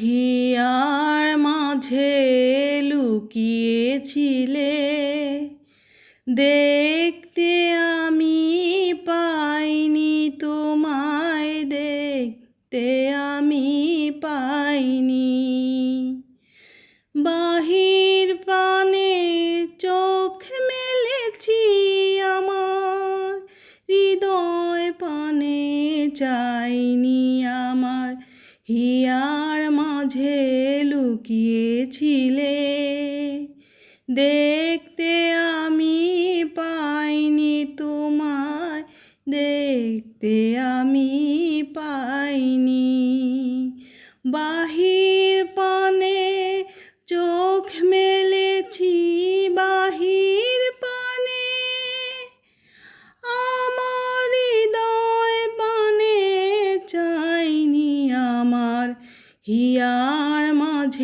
Here মাঝে লুকিয়েছিলে, দেখতে আমি পাইনি তোমায়, দেখতে আমি পাইনি। বাহির পানে চোখ মেলেছি আমার, হৃদয় পানে চাইনি আমার। হিয়ার মাঝে লুকিয়েছিলে, দেখতে আমি পাইনি তোমায়, দেখতে আমি পাইনি। বাহির পানে চোখ মেলেছি, বাহির পানে আমার, হৃদয় পানে চাইনি আমার। হিয়ার মাঝে